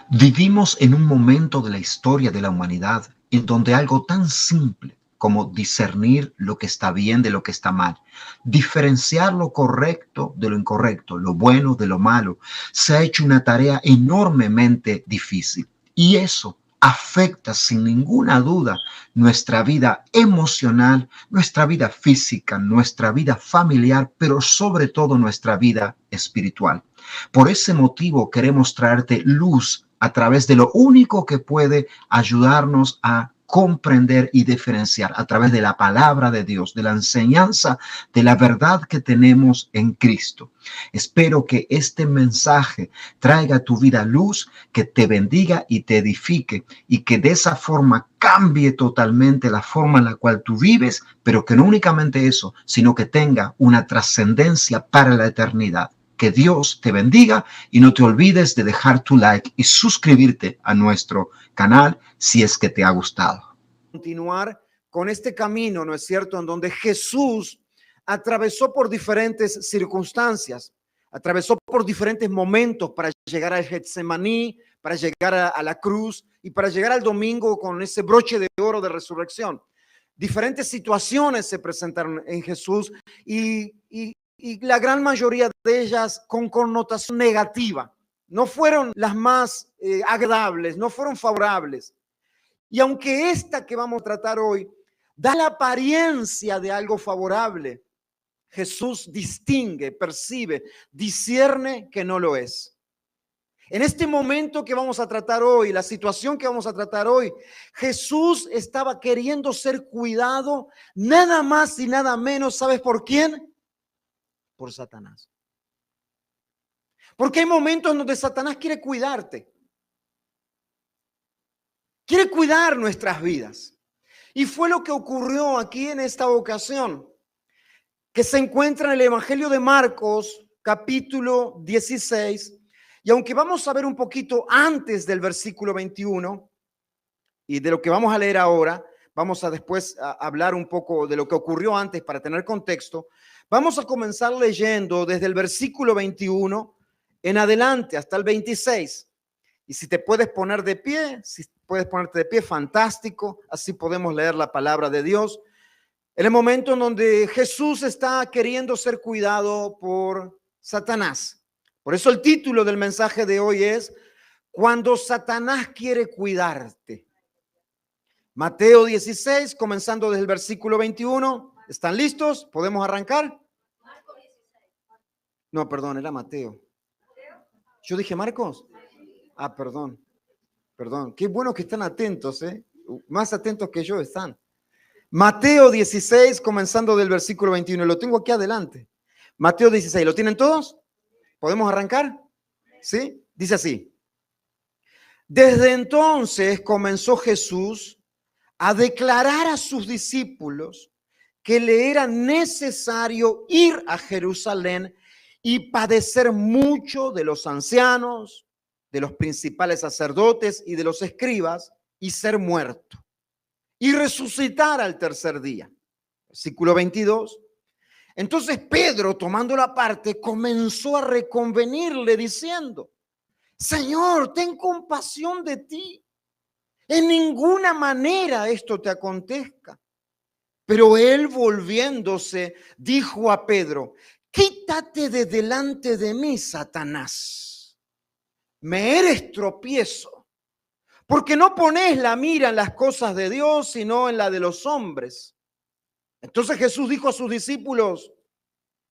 Vivimos en un momento de la historia de la humanidad en donde algo tan simple como discernir lo que está bien de lo que está mal, diferenciar lo correcto de lo incorrecto, lo bueno de lo malo, se ha hecho una tarea enormemente difícil. Y eso afecta sin ninguna duda nuestra vida emocional, nuestra vida física, nuestra vida familiar, pero sobre todo nuestra vida espiritual. Por ese motivo queremos traerte luz a través de lo único que puede ayudarnos a comprender y diferenciar a través de la palabra de Dios, de la enseñanza, de la verdad que tenemos en Cristo. Espero que este mensaje traiga a tu vida luz, que te bendiga y te edifique y que de esa forma cambie totalmente la forma en la cual tú vives, pero que no únicamente eso, sino que tenga una trascendencia para la eternidad. Que Dios te bendiga y no te olvides de dejar tu like y suscribirte a nuestro canal si es que te ha gustado. Continuar con este camino, ¿no es cierto?, en donde Jesús atravesó por diferentes circunstancias, atravesó por diferentes momentos para llegar al Getsemaní, para llegar a la cruz y para llegar al domingo con ese broche de oro de resurrección. Diferentes situaciones se presentaron en Jesús y la gran mayoría de ellas con connotación negativa. No fueron las más agradables, no fueron favorables. Y aunque esta que vamos a tratar hoy da la apariencia de algo favorable, Jesús distingue, percibe, discierne que no lo es. En este momento que vamos a tratar hoy, la situación que vamos a tratar hoy, Jesús estaba queriendo ser cuidado nada más y nada menos, ¿sabes por quién? Por Satanás. Porque hay momentos donde Satanás quiere cuidarte. Quiere cuidar nuestras vidas. Y fue lo que ocurrió aquí en esta ocasión, que se encuentra en el Evangelio de Marcos, capítulo 16. Y aunque vamos a ver un poquito antes del versículo 21 y de lo que vamos a leer ahora, vamos a después hablar un poco de lo que ocurrió antes para tener contexto. Vamos a comenzar leyendo desde el versículo 21 en adelante hasta el 26. Y si te puedes poner de pie, si puedes ponerte de pie, fantástico. Así podemos leer la palabra de Dios. En el momento en donde Jesús está queriendo ser cuidado por Satanás. Por eso el título del mensaje de hoy es Cuando Satanás quiere cuidarte. Mateo 16, comenzando desde el versículo 21. ¿Están listos? ¿Podemos arrancar? No, perdón, era Mateo. ¿Yo dije Marcos? Ah, perdón. Qué bueno que están atentos, ¿eh? Más atentos que yo están. Mateo 16, comenzando del versículo 21. Lo tengo aquí adelante. Mateo 16, ¿lo tienen todos? ¿Podemos arrancar? ¿Sí? Dice así. Desde entonces comenzó Jesús a declarar a sus discípulos que le era necesario ir a Jerusalén y padecer mucho de los ancianos, de los principales sacerdotes y de los escribas, y ser muerto, y resucitar al tercer día. Versículo 22. Entonces Pedro, tomando la parte, comenzó a reconvenirle diciendo, Señor, ten compasión de ti. En ninguna manera esto te acontezca. Pero él, volviéndose, dijo a Pedro, quítate de delante de mí, Satanás. Me eres tropiezo, porque no pones la mira en las cosas de Dios, sino en la de los hombres. Entonces Jesús dijo a sus discípulos,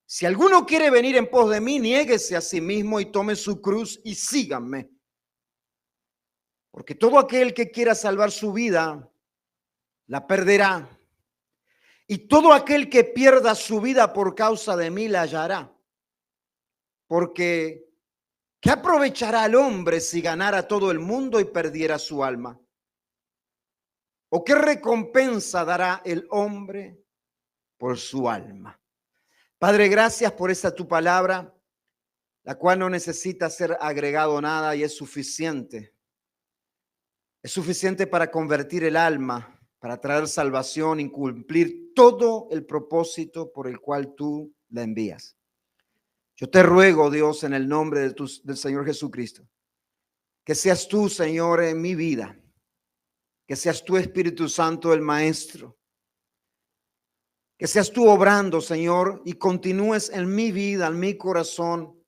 si alguno quiere venir en pos de mí, niéguese a sí mismo y tome su cruz y síganme. Porque todo aquel que quiera salvar su vida, la perderá. Y todo aquel que pierda su vida por causa de mí, la hallará. Porque ¿qué aprovechará el hombre si ganara todo el mundo y perdiera su alma? ¿O qué recompensa dará el hombre por su alma? Padre, gracias por esta tu palabra, la cual no necesita ser agregado nada y es suficiente. Es suficiente para convertir el alma, para traer salvación y cumplir todo el propósito por el cual tú la envías. Yo te ruego, Dios, en el nombre del Señor Jesucristo, Que seas tú, Señor, en mi vida. Que seas tú, Espíritu Santo, el Maestro. Que seas tú obrando, Señor, y continúes en mi vida, en mi corazón,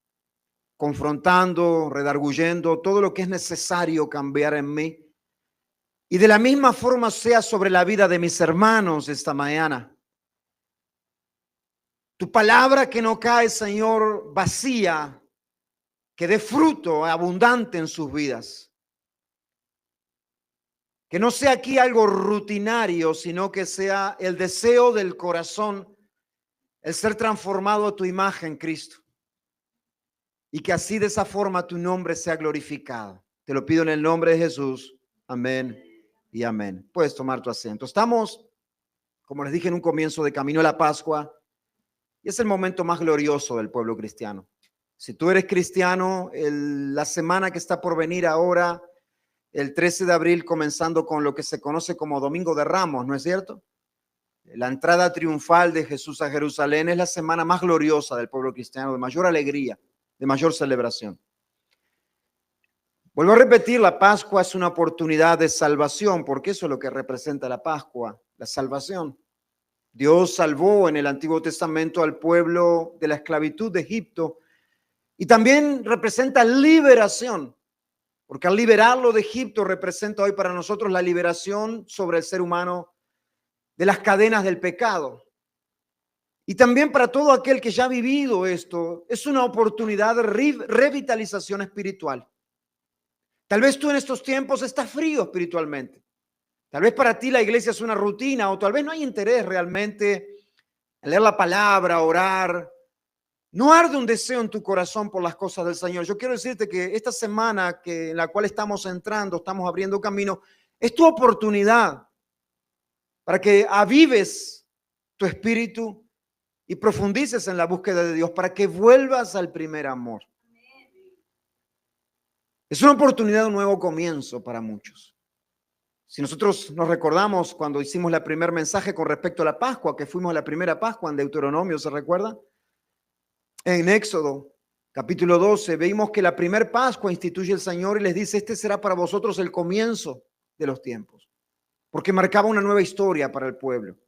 confrontando, redarguyendo todo lo que es necesario cambiar en mí. Y de la misma forma sea sobre la vida de mis hermanos esta mañana. Tu palabra que no cae, Señor, vacía, que dé fruto abundante en sus vidas. Que no sea aquí algo rutinario, sino que sea el deseo del corazón, el ser transformado a tu imagen, Cristo. Y que así de esa forma tu nombre sea glorificado. Te lo pido en el nombre de Jesús. Amén y amén. Puedes tomar tu asiento. Estamos, como les dije en un comienzo, de camino a la Pascua. Y es el momento más glorioso del pueblo cristiano. Si tú eres cristiano, la semana que está por venir ahora, el 13 de abril, comenzando con lo que se conoce como Domingo de Ramos, ¿no es cierto? La entrada triunfal de Jesús a Jerusalén es la semana más gloriosa del pueblo cristiano, de mayor alegría, de mayor celebración. Vuelvo a repetir, la Pascua es una oportunidad de salvación, porque eso es lo que representa la Pascua, la salvación. Dios salvó en el Antiguo Testamento al pueblo de la esclavitud de Egipto y también representa liberación, porque al liberarlo de Egipto representa hoy para nosotros la liberación sobre el ser humano de las cadenas del pecado. Y también para todo aquel que ya ha vivido esto, es una oportunidad de revitalización espiritual. Tal vez tú en estos tiempos estás frío espiritualmente. Tal vez para ti la iglesia es una rutina o tal vez no hay interés realmente en leer la palabra, orar. No arde un deseo en tu corazón por las cosas del Señor. Yo quiero decirte que esta semana en la cual estamos entrando, estamos abriendo camino, es tu oportunidad para que avives tu espíritu y profundices en la búsqueda de Dios, para que vuelvas al primer amor. Es una oportunidad de un nuevo comienzo para muchos. Si nosotros nos recordamos cuando hicimos el primer mensaje con respecto a la Pascua, que fuimos a la primera Pascua en Deuteronomio, ¿se recuerda? En Éxodo, capítulo 12, vimos que la primera Pascua instituye el Señor y les dice, este será para vosotros el comienzo de los tiempos, porque marcaba una nueva historia para el pueblo.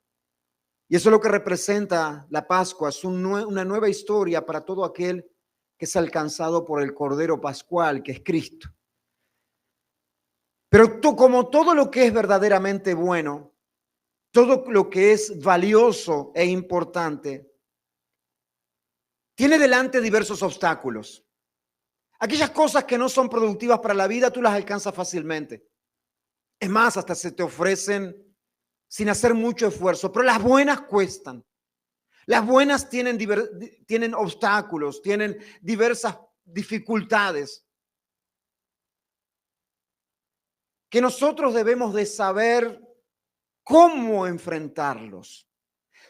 Y eso es lo que representa la Pascua, es una nueva historia para todo aquel que es alcanzado por el Cordero Pascual, que es Cristo. Pero como todo lo que es verdaderamente bueno, todo lo que es valioso e importante, tiene delante diversos obstáculos. Aquellas cosas que no son productivas para la vida, tú las alcanzas fácilmente. Es más, hasta se te ofrecen sin hacer mucho esfuerzo, pero las buenas cuestan. Las buenas tienen obstáculos, tienen diversas dificultades que nosotros debemos de saber cómo enfrentarlos,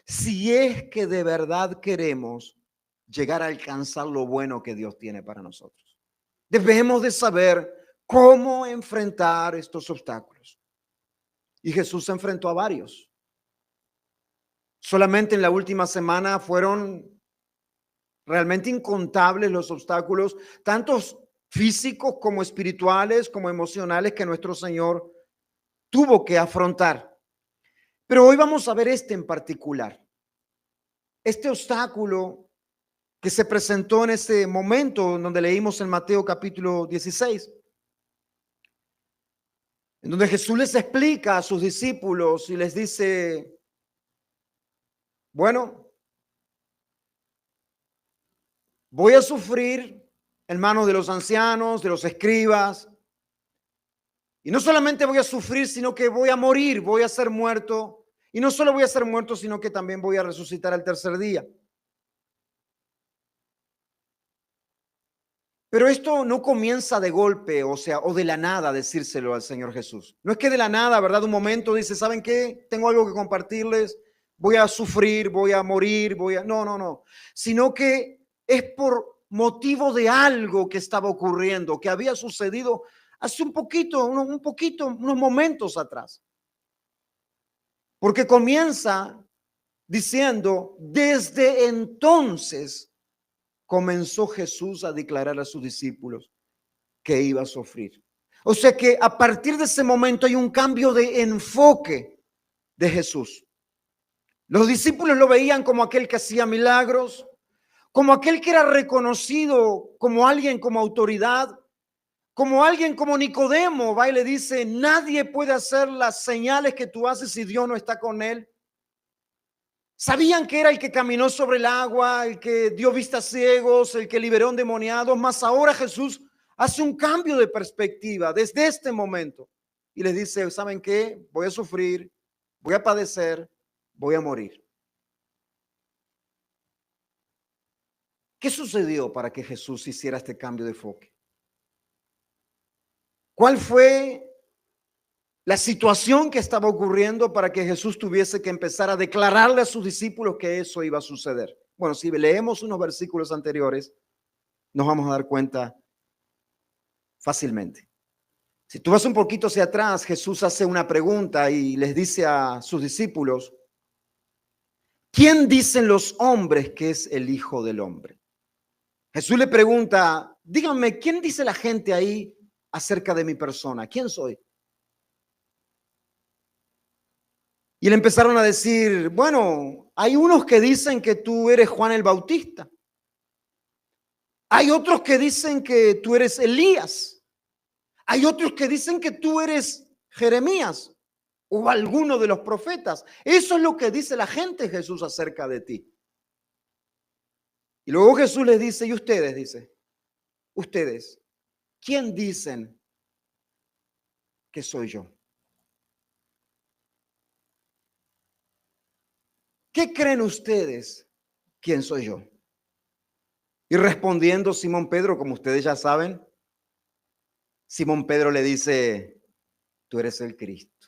si es que de verdad queremos llegar a alcanzar lo bueno que Dios tiene para nosotros. Debemos de saber cómo enfrentar estos obstáculos. Y Jesús se enfrentó a varios. Solamente en la última semana fueron realmente incontables los obstáculos, tantos físicos como espirituales, como emocionales, que nuestro Señor tuvo que afrontar. Pero hoy vamos a ver este en particular. Este obstáculo que se presentó en ese momento donde leímos en Mateo capítulo 16, en donde Jesús les explica a sus discípulos y les dice, bueno, voy a sufrir en manos de los ancianos, de los escribas, y no solamente voy a sufrir, sino que voy a morir, voy a ser muerto, y no solo voy a ser muerto, sino que también voy a resucitar al tercer día. Pero esto no comienza de golpe, o de la nada decírselo al Señor Jesús. No es que de la nada, ¿verdad? Un momento dice, ¿saben qué? Tengo algo que compartirles, voy a sufrir, voy a morir, No. Sino que es por motivo de algo que estaba ocurriendo, que había sucedido hace unos momentos atrás. Porque comienza diciendo, desde entonces comenzó Jesús a declarar a sus discípulos que iba a sufrir. O sea que a partir de ese momento hay un cambio de enfoque de Jesús. Los discípulos lo veían como aquel que hacía milagros, como aquel que era reconocido como alguien como autoridad, como alguien como Nicodemo, va y le dice, nadie puede hacer las señales que tú haces si Dios no está con él. Sabían que era el que caminó sobre el agua, el que dio vistas ciegos, el que liberó endemoniados, mas ahora Jesús hace un cambio de perspectiva desde este momento y les dice, ¿saben qué? Voy a sufrir, voy a padecer, voy a morir. ¿Qué sucedió para que Jesús hiciera este cambio de enfoque? ¿Cuál fue la situación que estaba ocurriendo para que Jesús tuviese que empezar a declararle a sus discípulos que eso iba a suceder? Bueno, si leemos unos versículos anteriores, nos vamos a dar cuenta fácilmente. Si tú vas un poquito hacia atrás, Jesús hace una pregunta y les dice a sus discípulos, ¿quién dicen los hombres que es el Hijo del Hombre? Jesús le pregunta, díganme, ¿quién dice la gente ahí acerca de mi persona? ¿Quién soy? Y le empezaron a decir, bueno, hay unos que dicen que tú eres Juan el Bautista. Hay otros que dicen que tú eres Elías. Hay otros que dicen que tú eres Jeremías o alguno de los profetas. Eso es lo que dice la gente, Jesús, acerca de ti. Y luego Jesús les dice, y ustedes, dice, ustedes, ¿quién dicen que soy yo? ¿Qué creen ustedes? ¿Quién soy yo? Y respondiendo Simón Pedro, como ustedes ya saben, Simón Pedro le dice, tú eres el Cristo,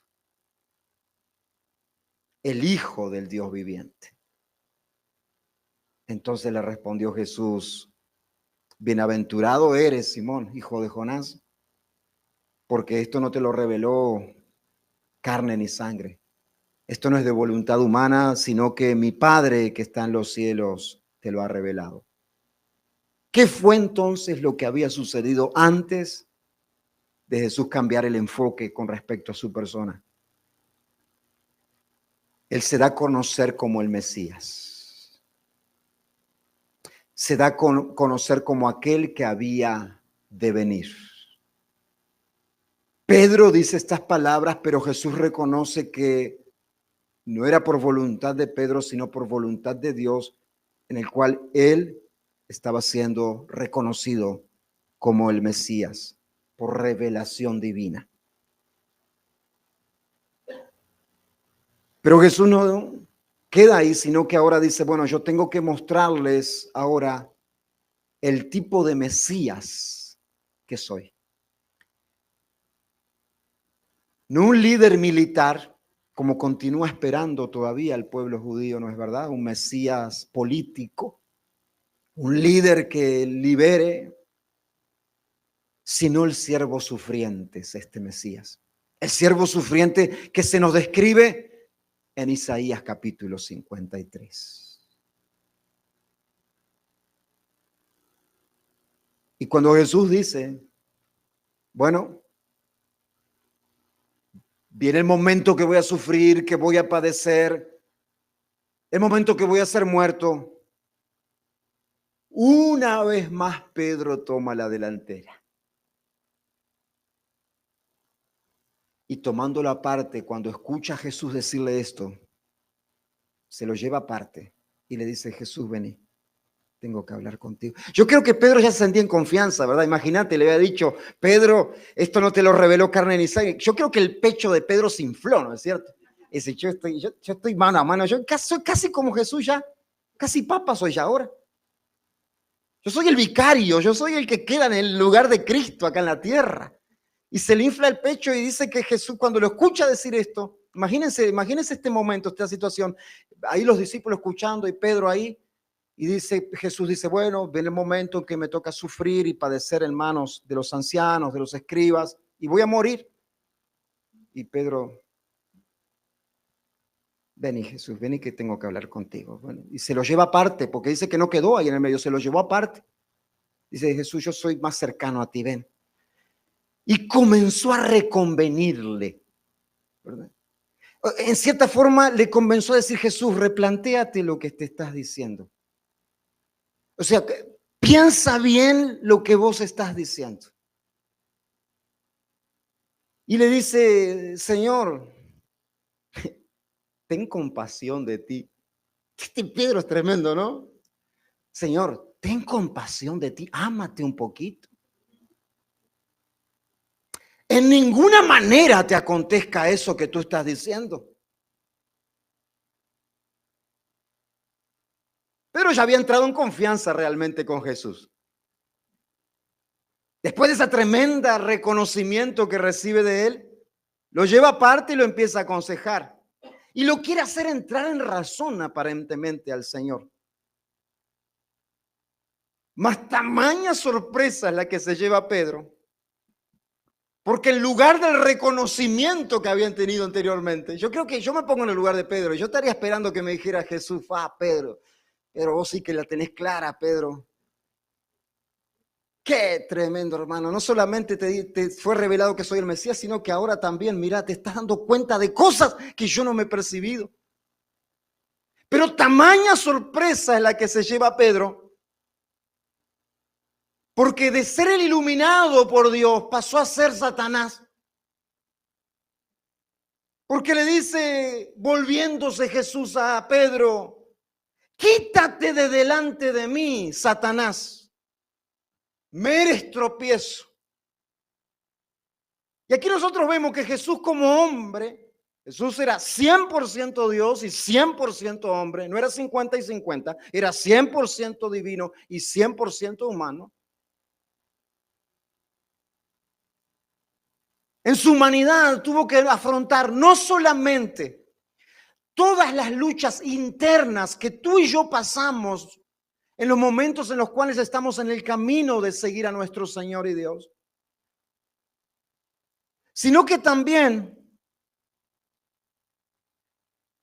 el Hijo del Dios viviente. Entonces le respondió Jesús, bienaventurado eres, Simón, hijo de Jonás, porque esto no te lo reveló carne ni sangre. Esto no es de voluntad humana, sino que mi Padre que está en los cielos te lo ha revelado. ¿Qué fue entonces lo que había sucedido antes de Jesús cambiar el enfoque con respecto a su persona? Él se da a conocer como el Mesías. Se da a conocer como aquel que había de venir. Pedro dice estas palabras, pero Jesús reconoce que no era por voluntad de Pedro, sino por voluntad de Dios, en el cual él estaba siendo reconocido como el Mesías por revelación divina. Pero Jesús no queda ahí, sino que ahora dice, bueno, yo tengo que mostrarles ahora el tipo de Mesías que soy. No un líder militar, como continúa esperando todavía el pueblo judío, ¿no es verdad? Un Mesías político, un líder que libere, sino el siervo sufriente es este Mesías. El siervo sufriente que se nos describe en Isaías capítulo 53. Y cuando Jesús dice, bueno, viene el momento que voy a sufrir, que voy a padecer, el momento que voy a ser muerto, una vez más Pedro toma la delantera. Y tomándolo aparte, cuando escucha a Jesús decirle esto, se lo lleva aparte y le dice, Jesús, vení, tengo que hablar contigo. Yo creo que Pedro ya se sentía en confianza, ¿verdad? Imagínate, le había dicho, Pedro, esto no te lo reveló carne ni sangre. Yo creo que el pecho de Pedro se infló, ¿no es cierto? Y dice, yo estoy mano a mano, yo soy casi como Jesús ya, casi papa soy ya ahora. Yo soy el vicario, yo soy el que queda en el lugar de Cristo acá en la tierra. Y se le infla el pecho y dice que Jesús, cuando lo escucha decir esto, imagínense este momento, esta situación, ahí los discípulos escuchando y Pedro ahí, y dice, Jesús dice, bueno, viene el momento en que me toca sufrir y padecer en manos de los ancianos, de los escribas, y voy a morir. Y Pedro, ven Jesús, ven y que tengo que hablar contigo. Bueno, y se lo lleva aparte, porque dice que no quedó ahí en el medio, se lo llevó aparte. Dice, Jesús, yo soy más cercano a ti, ven. y comenzó a reconvenirle, ¿verdad? En cierta forma le comenzó a decir: Jesús, replantéate lo que te estás diciendo. O sea, piensa bien lo que vos estás diciendo. Y le dice: Señor, ten compasión de ti. Este Pedro es tremendo, ¿no? Señor, ten compasión de ti, ámate un poquito. En ninguna manera te acontezca eso que tú estás diciendo. Pero ya había entrado en confianza realmente con Jesús. Después de ese tremenda reconocimiento que recibe de él, lo lleva aparte y lo empieza a aconsejar. Y lo quiere hacer entrar en razón aparentemente al Señor. Mas tamaña sorpresa es la que se lleva a Pedro, porque en lugar del reconocimiento que habían tenido anteriormente, yo creo que yo me pongo en el lugar de Pedro. Yo estaría esperando que me dijera Jesús: Pedro, pero vos sí que la tenés clara, Pedro. Qué tremendo, hermano. No solamente te fue revelado que soy el Mesías, sino que ahora también, mira, te estás dando cuenta de cosas que yo no me he percibido. Pero tamaña sorpresa es la que se lleva a Pedro, porque de ser el iluminado por Dios pasó a ser Satanás. Porque le dice, volviéndose Jesús a Pedro: quítate de delante de mí, Satanás. Me eres tropiezo. Y aquí nosotros vemos que Jesús como hombre, Jesús era 100% Dios y 100% hombre, no era 50 y 50, era 100% divino y 100% humano. En su humanidad tuvo que afrontar no solamente todas las luchas internas que tú y yo pasamos en los momentos en los cuales estamos en el camino de seguir a nuestro Señor y Dios, sino que también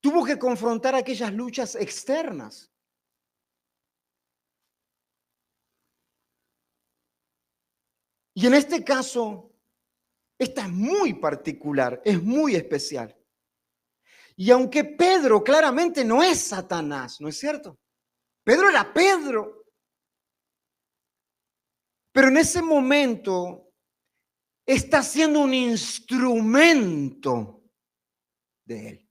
tuvo que confrontar aquellas luchas externas. Y en este caso, esta es muy particular, es muy especial. Y aunque Pedro claramente no es Satanás, ¿no es cierto? Pedro era Pedro. Pero en ese momento está siendo un instrumento de él.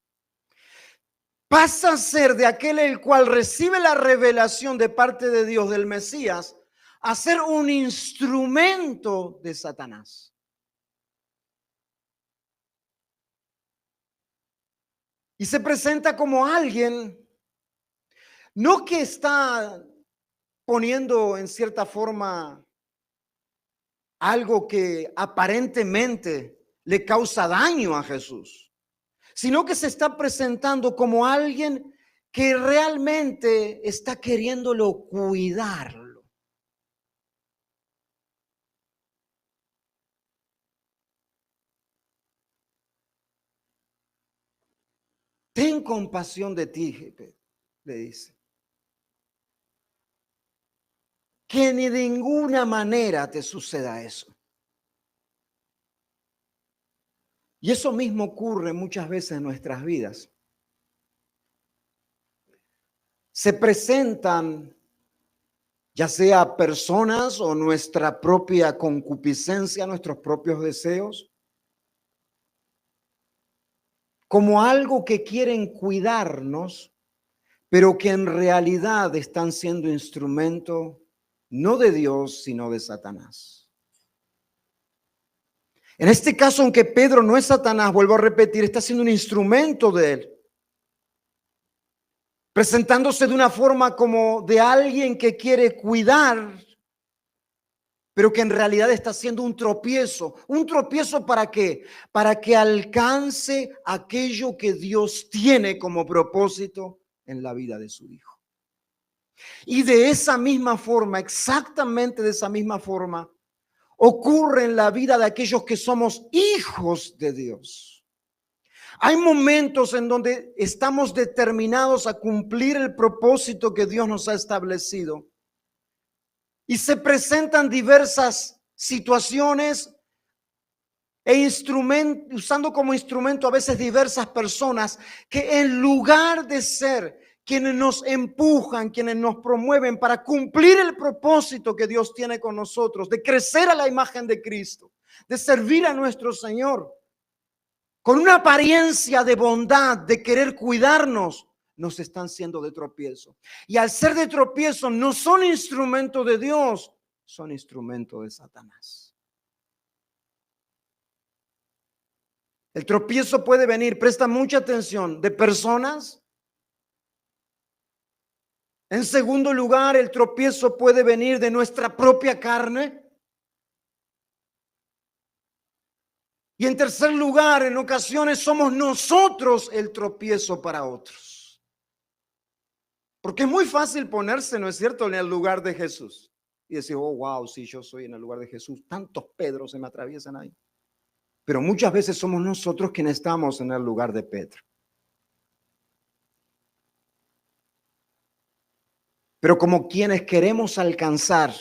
Pasa a ser de aquel el cual recibe la revelación de parte de Dios del Mesías a ser un instrumento de Satanás. Y se presenta como alguien, no que está poniendo en cierta forma algo que aparentemente le causa daño a Jesús, sino que se está presentando como alguien que realmente está queriéndolo cuidarlo. Ten compasión de ti, le dice. Que ni de ninguna manera te suceda eso. Y eso mismo ocurre muchas veces en nuestras vidas. Se presentan, ya sea personas o nuestra propia concupiscencia, nuestros propios deseos, como algo que quieren cuidarnos, pero que en realidad están siendo instrumento no de Dios, sino de Satanás. En este caso, aunque Pedro no es Satanás, vuelvo a repetir, está siendo un instrumento de él, presentándose de una forma como de alguien que quiere cuidar, pero que en realidad está haciendo un tropiezo. ¿Un tropiezo para qué? Para que alcance aquello que Dios tiene como propósito en la vida de su Hijo. Y de esa misma forma, exactamente de esa misma forma, ocurre en la vida de aquellos que somos hijos de Dios. Hay momentos en donde estamos determinados a cumplir el propósito que Dios nos ha establecido. Y se presentan diversas situaciones usando como instrumento a veces diversas personas que en lugar de ser quienes nos empujan, quienes nos promueven para cumplir el propósito que Dios tiene con nosotros, de crecer a la imagen de Cristo, de servir a nuestro Señor, con una apariencia de bondad, de querer cuidarnos, nos están siendo de tropiezo. Y al ser de tropiezo, no son instrumento de Dios, son instrumento de Satanás. El tropiezo puede venir, presta mucha atención, de personas. En segundo lugar, el tropiezo puede venir de nuestra propia carne. Y en tercer lugar, en ocasiones somos nosotros el tropiezo para otros. Porque es muy fácil ponerse, ¿no es cierto?, en el lugar de Jesús. Y decir, oh, wow, sí, yo soy en el lugar de Jesús. Tantos Pedros se me atraviesan ahí. Pero muchas veces somos nosotros quienes estamos en el lugar de Pedro. Pero como quienes queremos alcanzar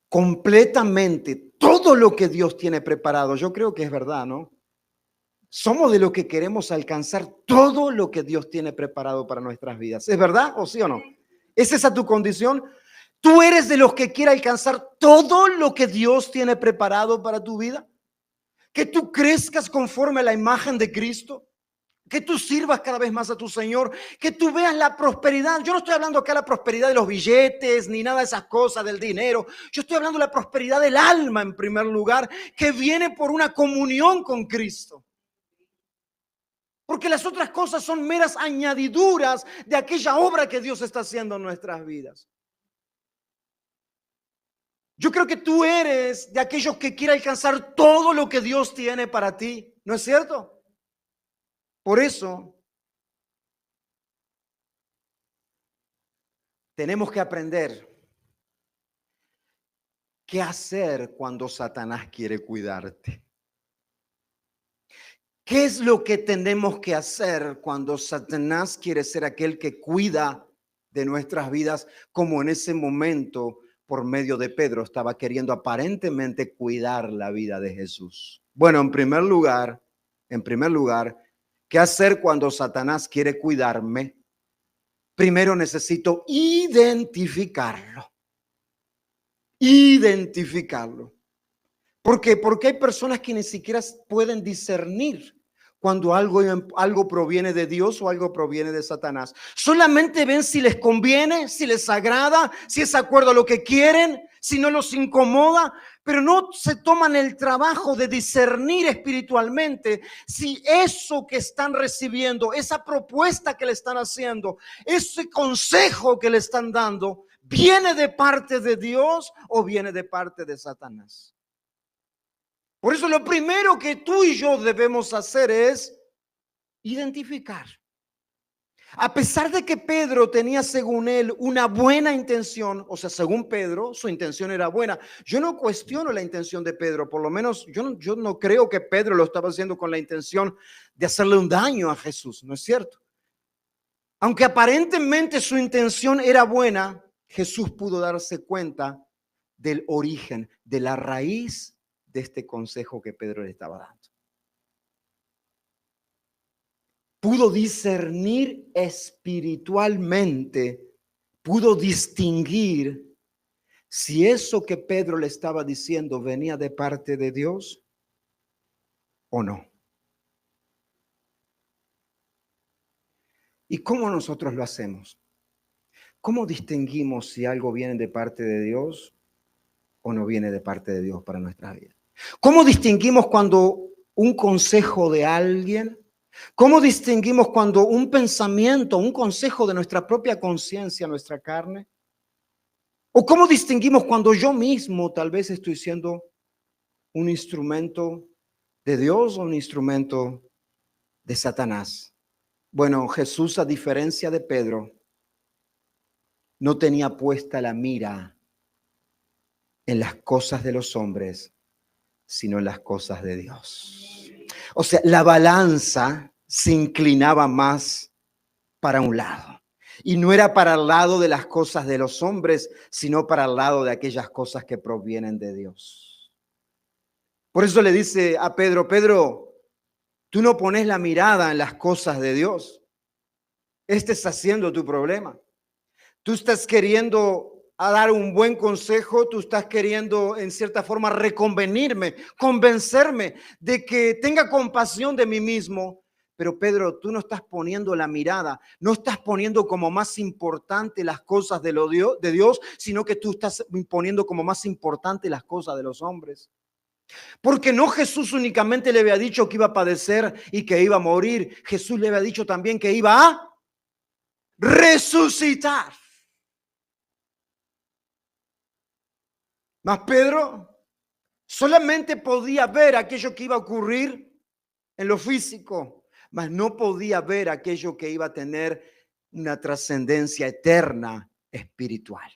completamente todo lo que Dios tiene preparado, yo creo que es verdad, ¿no? Somos de los que queremos alcanzar todo lo que Dios tiene preparado para nuestras vidas. ¿Es verdad o sí o no? ¿Es esa tu condición? ¿Tú eres de los que quiere alcanzar todo lo que Dios tiene preparado para tu vida? ¿Que tú crezcas conforme a la imagen de Cristo? Que tú sirvas cada vez más a tu Señor, que tú veas la prosperidad. Yo no estoy hablando acá de la prosperidad de los billetes, ni nada de esas cosas, del dinero. Yo estoy hablando de la prosperidad del alma en primer lugar, que viene por una comunión con Cristo. Porque las otras cosas son meras añadiduras de aquella obra que Dios está haciendo en nuestras vidas. Yo creo que tú eres de aquellos que quieren alcanzar todo lo que Dios tiene para ti. ¿No es cierto? Por eso, tenemos que aprender qué hacer cuando Satanás quiere cuidarte. ¿Qué es lo que tenemos que hacer cuando Satanás quiere ser aquel que cuida de nuestras vidas, como en ese momento, por medio de Pedro, estaba queriendo aparentemente cuidar la vida de Jesús? Bueno, en primer lugar, ¿qué hacer cuando Satanás quiere cuidarme? Primero necesito identificarlo. ¿Por qué? Porque hay personas que ni siquiera pueden discernir cuando algo proviene de Dios o algo proviene de Satanás. Solamente ven si les conviene, si les agrada, si es acuerdo a lo que quieren, si no los incomoda, pero no se toman el trabajo de discernir espiritualmente si eso que están recibiendo, esa propuesta que le están haciendo, ese consejo que le están dando, ¿viene de parte de Dios o viene de parte de Satanás? Por eso lo primero que tú y yo debemos hacer es identificar. A pesar de que Pedro tenía, según él, una buena intención, o sea, según Pedro, su intención era buena. Yo no cuestiono la intención de Pedro, por lo menos yo no creo que Pedro lo estaba haciendo con la intención de hacerle un daño a Jesús, ¿no es cierto? Aunque aparentemente su intención era buena, Jesús pudo darse cuenta del origen, de la raíz de este consejo que Pedro le estaba dando. Pudo discernir espiritualmente, pudo distinguir si eso que Pedro le estaba diciendo venía de parte de Dios o no. ¿Y cómo nosotros lo hacemos? ¿Cómo distinguimos si algo viene de parte de Dios o no viene de parte de Dios para nuestra vida? ¿Cómo distinguimos cuando un consejo de alguien? ¿Cómo distinguimos cuando un pensamiento, un consejo de nuestra propia conciencia, nuestra carne? ¿O cómo distinguimos cuando yo mismo tal vez estoy siendo un instrumento de Dios o un instrumento de Satanás? Bueno, Jesús, a diferencia de Pedro, no tenía puesta la mira en las cosas de los hombres, sino en las cosas de Dios. O sea, la balanza se inclinaba más para un lado. Y no era para el lado de las cosas de los hombres, sino para el lado de aquellas cosas que provienen de Dios. Por eso le dice a Pedro, Pedro, tú no pones la mirada en las cosas de Dios. Este está siendo tu problema. Tú estás queriendo dar un buen consejo, tú estás queriendo en cierta forma reconvenirme, convencerme de que tenga compasión de mí mismo. Pero Pedro, tú no estás poniendo la mirada, no estás poniendo como más importante las cosas de Dios, sino que tú estás poniendo como más importante las cosas de los hombres. Porque no Jesús únicamente le había dicho que iba a padecer y que iba a morir, Jesús le había dicho también que iba a resucitar. Mas Pedro solamente podía ver aquello que iba a ocurrir en lo físico, mas no podía ver aquello que iba a tener una trascendencia eterna espiritual.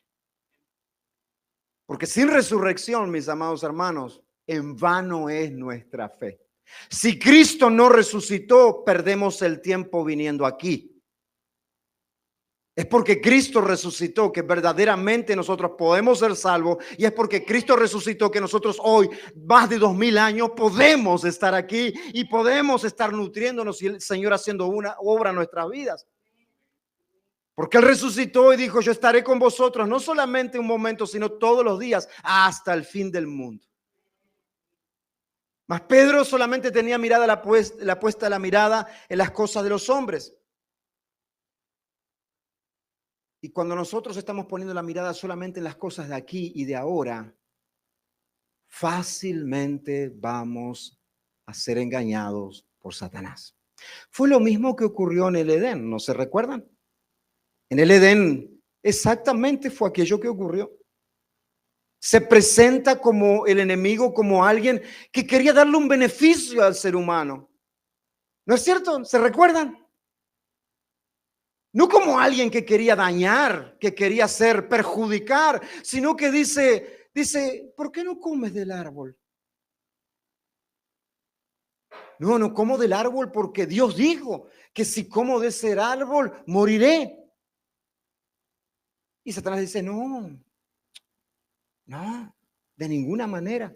Porque sin resurrección, mis amados hermanos, en vano es nuestra fe. Si Cristo no resucitó, perdemos el tiempo viniendo aquí. Es porque Cristo resucitó que verdaderamente nosotros podemos ser salvos, y es porque Cristo resucitó que nosotros hoy, más de 2000 años, podemos estar aquí y podemos estar nutriéndonos y el Señor haciendo una obra en nuestras vidas. Porque Él resucitó y dijo, yo estaré con vosotros no solamente un momento, sino todos los días hasta el fin del mundo. Mas Pedro solamente tenía la puesta la mirada en las cosas de los hombres. Y cuando nosotros estamos poniendo la mirada solamente en las cosas de aquí y de ahora, fácilmente vamos a ser engañados por Satanás. Fue lo mismo que ocurrió en el Edén, ¿no se recuerdan? En el Edén exactamente fue aquello que ocurrió. Se presenta como el enemigo, como alguien que quería darle un beneficio al ser humano. ¿No es cierto? ¿Se recuerdan? No como alguien que quería dañar, que quería hacer perjudicar, sino que dice, ¿por qué no comes del árbol? No como del árbol porque Dios dijo que si como de ese árbol moriré. Y Satanás dice, no, de ninguna manera.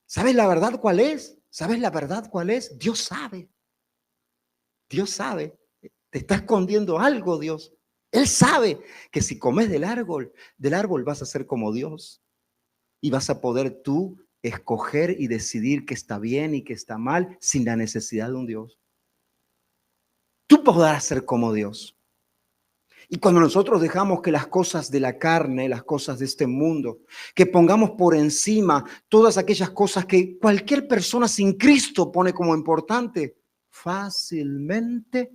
¿Sabes la verdad cuál es? ¿Sabes la verdad cuál es? Dios sabe. Dios sabe. Te está escondiendo algo, Dios. Él sabe que si comes del árbol vas a ser como Dios. Y vas a poder tú escoger y decidir qué está bien y qué está mal sin la necesidad de un Dios. Tú podrás ser como Dios. Y cuando nosotros dejamos que las cosas de la carne, las cosas de este mundo, que pongamos por encima todas aquellas cosas que cualquier persona sin Cristo pone como importante, fácilmente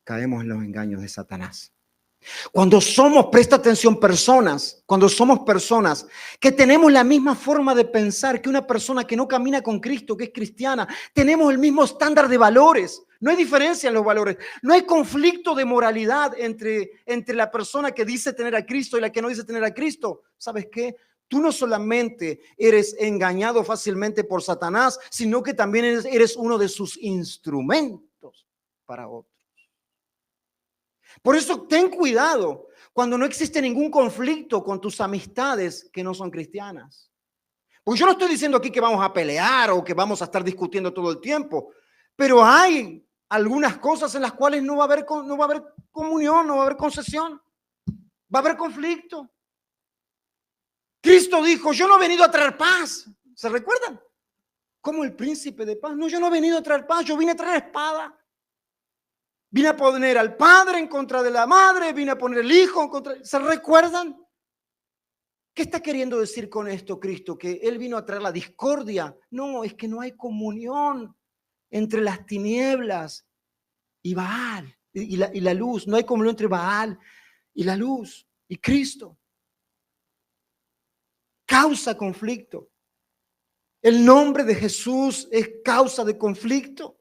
caemos en los engaños de Satanás. Cuando somos, presta atención, cuando somos personas que tenemos la misma forma de pensar que una persona que no camina con Cristo, que es cristiana, tenemos el mismo estándar de valores. No hay diferencia en los valores. No hay conflicto de moralidad entre la persona que dice tener a Cristo y la que no dice tener a Cristo. ¿Sabes qué? Tú no solamente eres engañado fácilmente por Satanás, sino que también eres uno de sus instrumentos para otros. Por eso ten cuidado cuando no existe ningún conflicto con tus amistades que no son cristianas. Porque yo no estoy diciendo aquí que vamos a pelear o que vamos a estar discutiendo todo el tiempo, pero hay algunas cosas en las cuales no va a haber comunión, no va a haber concesión, va a haber conflicto. Cristo dijo, yo no he venido a traer paz. ¿Se recuerdan? Como el príncipe de paz. No, yo no he venido a traer paz, yo vine a traer espada. Vine a poner al padre en contra de la madre, vine a poner el hijo en contra. ¿Se recuerdan? ¿Qué está queriendo decir con esto Cristo? ¿Que Él vino a traer la discordia? No, es que no hay comunión entre las tinieblas y Baal y la luz. No hay comunión entre Baal y la luz y Cristo. Causa conflicto. El nombre de Jesús es causa de conflicto.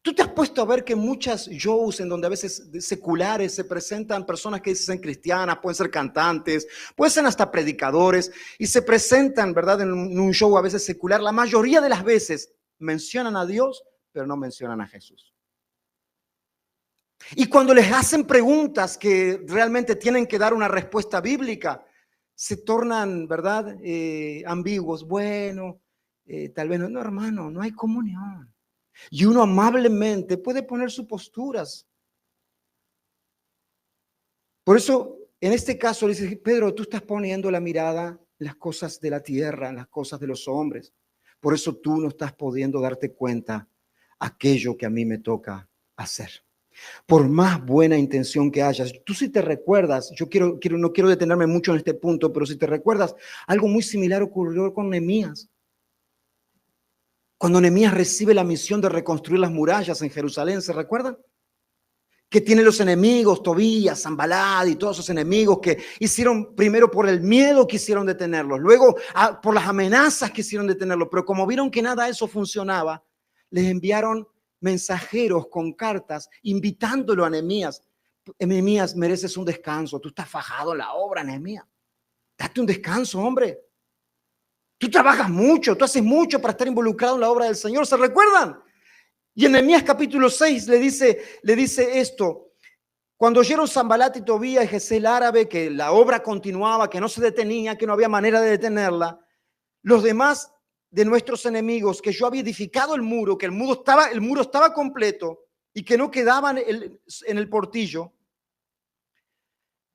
¿Tú te has puesto a ver que muchas shows en donde a veces seculares se presentan personas que dicen cristianas, pueden ser cantantes, pueden ser hasta predicadores, y se presentan, ¿verdad?, en un show a veces secular? La mayoría de las veces mencionan a Dios, pero no mencionan a Jesús. Y cuando les hacen preguntas que realmente tienen que dar una respuesta bíblica, se tornan, ¿verdad? Ambiguos. Bueno, tal vez no, no, hermano, no hay comunión. Y uno amablemente puede poner sus posturas. Por eso, en este caso, le dice, Pedro, tú estás poniendo la mirada en las cosas de la tierra, en las cosas de los hombres. Por eso tú no estás pudiendo darte cuenta aquello que a mí me toca hacer. Por más buena intención que hayas, tú si te recuerdas, no quiero detenerme mucho en este punto, pero si te recuerdas, algo muy similar ocurrió con Nehemías. Cuando Nehemías recibe la misión de reconstruir las murallas en Jerusalén, ¿se recuerdan? Que tiene los enemigos, Tobías, Sanballat y todos esos enemigos que hicieron primero por el miedo quisieron detenerlos, luego por las amenazas quisieron detenerlos, pero como vieron que nada de eso funcionaba, les enviaron mensajeros con cartas invitándolo a Nehemías. Nehemías, mereces un descanso, tú estás fajado en la obra, Nehemías. Date un descanso, hombre. Tú trabajas mucho, tú haces mucho para estar involucrado en la obra del Señor, ¿se recuerdan? Y en Nehemías capítulo 6 le dice esto: cuando oyeron Sanballat y Tobías y Gesem el árabe que la obra continuaba, que no se detenía, que no había manera de detenerla, los demás de nuestros enemigos, que yo había edificado el muro, que el muro estaba completo y que no quedaban en el portillo,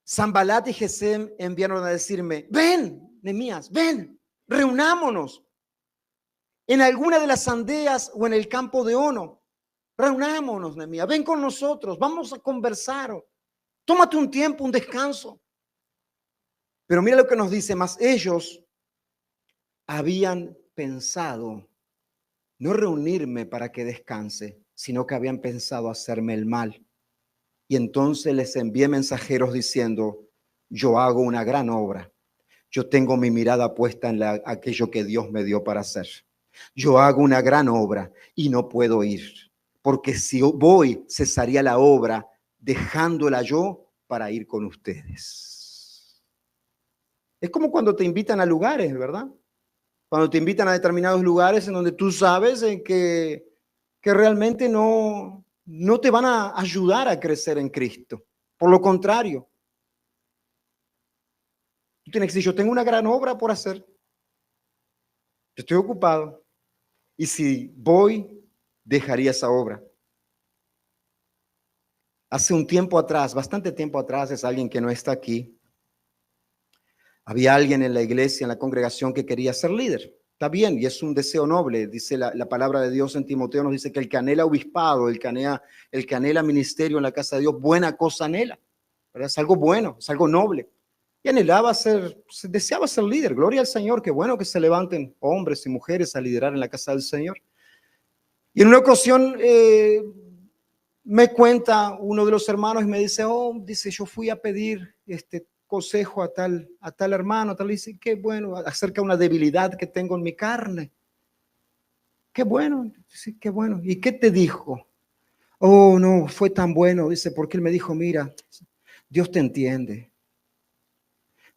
Sanballat y Gesem enviaron a decirme, ven, Nehemías, ven, reunámonos en alguna de las aldeas o en el campo de Ono. Reunámonos, Nehemías, ven con nosotros, vamos a conversar. Tómate un tiempo, un descanso. Pero mira lo que nos dice, más ellos habían pensado no reunirme para que descanse, sino que habían pensado hacerme el mal. Y entonces les envié mensajeros diciendo, yo hago una gran obra. Yo tengo mi mirada puesta en aquello que Dios me dio para hacer. Yo hago una gran obra y no puedo ir, porque si voy, cesaría la obra dejándola yo para ir con ustedes. Es como cuando te invitan a lugares, ¿verdad? Cuando te invitan a determinados lugares en donde tú sabes que realmente no te van a ayudar a crecer en Cristo. Por lo contrario, tú tienes que decir, yo tengo una gran obra por hacer. Yo estoy ocupado. Y si voy, dejaría esa obra. Hace un tiempo atrás, bastante tiempo atrás, es alguien que no está aquí. Había alguien en la iglesia, en la congregación, que quería ser líder. Está bien, y es un deseo noble. Dice la palabra de Dios en Timoteo, nos dice que el que anhela obispado, el que anhela ministerio en la casa de Dios, buena cosa anhela. ¿Verdad? Es algo bueno, es algo noble. Y deseaba ser líder. Gloria al Señor, qué bueno que se levanten hombres y mujeres a liderar en la casa del Señor. Y en una ocasión me cuenta uno de los hermanos y me dice, dice, yo fui a pedir consejo a tal hermano, tal, y dice, qué bueno, acerca de una debilidad que tengo en mi carne. Qué bueno, dice, qué bueno. ¿Y qué te dijo? Oh, no, fue tan bueno, dice, porque él me dijo, mira, Dios te entiende.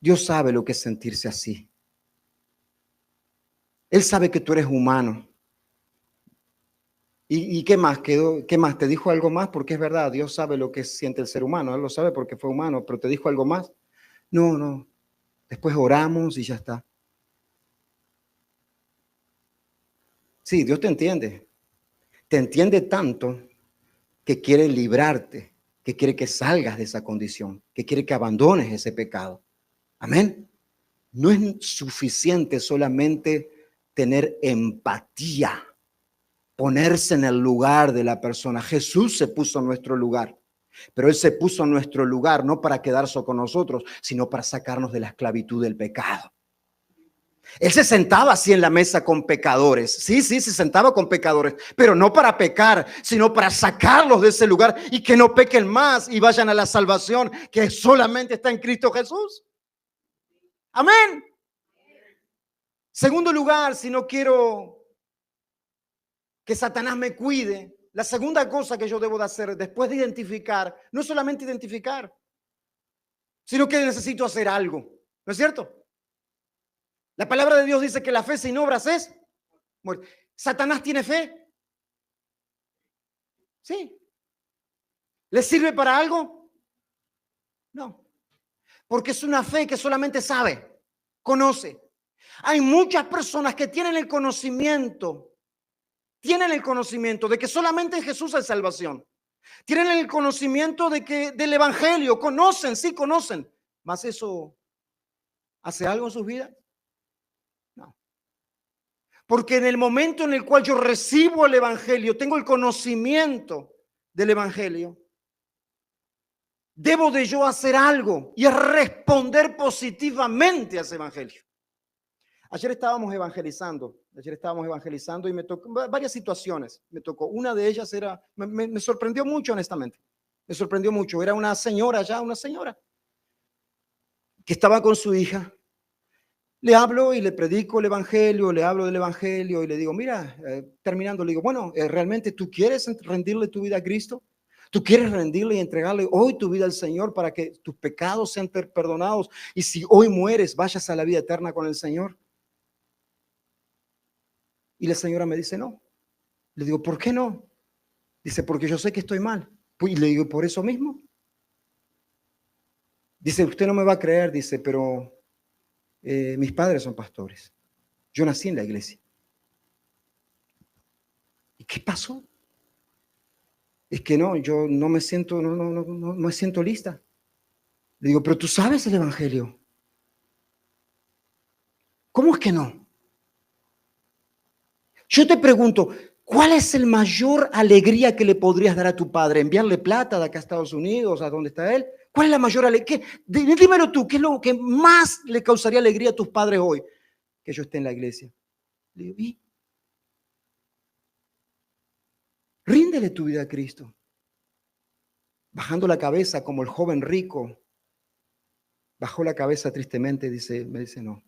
Dios sabe lo que es sentirse así. Él sabe que tú eres humano. ¿Y qué más? ¿Qué más? ¿Te dijo algo más? Porque es verdad, Dios sabe lo que siente el ser humano. Él lo sabe porque fue humano, pero ¿te dijo algo más? No. Después oramos y ya está. Sí, Dios te entiende. Te entiende tanto que quiere librarte, que quiere que salgas de esa condición, que quiere que abandones ese pecado. Amén. No es suficiente solamente tener empatía, ponerse en el lugar de la persona. Jesús se puso en nuestro lugar, pero Él se puso en nuestro lugar no para quedarse con nosotros, sino para sacarnos de la esclavitud del pecado. Él se sentaba así en la mesa con pecadores. Sí, se sentaba con pecadores, pero no para pecar, sino para sacarlos de ese lugar y que no pequen más y vayan a la salvación que solamente está en Cristo Jesús. Amén. Segundo lugar, si no quiero que Satanás me cuide, la segunda cosa que yo debo de hacer después de identificar, no solamente identificar, sino que necesito hacer algo. ¿No es cierto? La palabra de Dios dice que la fe sin obras es muerte. ¿Satanás tiene fe? Sí. ¿Le sirve para algo? No. Porque es una fe que solamente sabe. Conoce. Hay muchas personas que tienen el conocimiento de que solamente en Jesús hay salvación. Tienen el conocimiento de que del evangelio, conocen, sí conocen, mas eso hace algo en sus vidas. No. Porque en el momento en el cual yo recibo el evangelio, tengo el conocimiento del evangelio, debo de yo hacer algo y responder positivamente a ese evangelio. Ayer estábamos evangelizando y me tocó varias situaciones. Me tocó, una de ellas era, me sorprendió mucho, honestamente. Me sorprendió mucho. Era una señora que estaba con su hija. Le hablo y le predico el evangelio, le hablo del evangelio y le digo, mira, terminando, le digo, bueno, ¿realmente tú quieres rendirle tu vida a Cristo? ¿Tú quieres rendirle y entregarle hoy tu vida al Señor para que tus pecados sean perdonados? Y si hoy mueres, vayas a la vida eterna con el Señor. Y la señora me dice, no. Le digo, ¿por qué no? Dice, porque yo sé que estoy mal. Y le digo, ¿por eso mismo? Dice, usted no me va a creer, dice, pero mis padres son pastores. Yo nací en la iglesia. ¿Y qué pasó? Es que no, yo no me siento, no me siento lista. Le digo, pero tú sabes el evangelio. ¿Cómo es que no? Yo te pregunto, ¿cuál es el mayor alegría que le podrías dar a tu padre? ¿Enviarle plata de acá a Estados Unidos, a donde está él? ¿Cuál es la mayor alegría? Dímelo tú, ¿qué es lo que más le causaría alegría a tus padres hoy? Que yo esté en la iglesia. Le digo, ¿y? Ríndele tu vida a Cristo. Bajando la cabeza como el joven rico, bajó la cabeza tristemente y me dice no.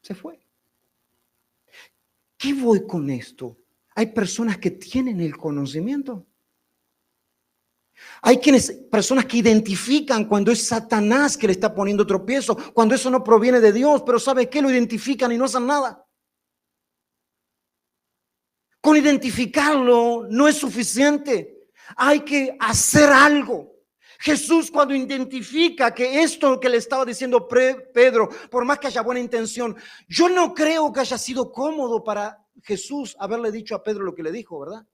Se fue. ¿Qué voy con esto? Hay personas que tienen el conocimiento. Hay personas que identifican cuando es Satanás que le está poniendo tropiezo, cuando eso no proviene de Dios, pero ¿sabe qué? Lo identifican y no hacen nada. Con identificarlo no es suficiente. Hay que hacer algo. Jesús, cuando identifica que esto que le estaba diciendo Pedro, por más que haya buena intención, yo no creo que haya sido cómodo para Jesús haberle dicho a Pedro lo que le dijo, ¿verdad?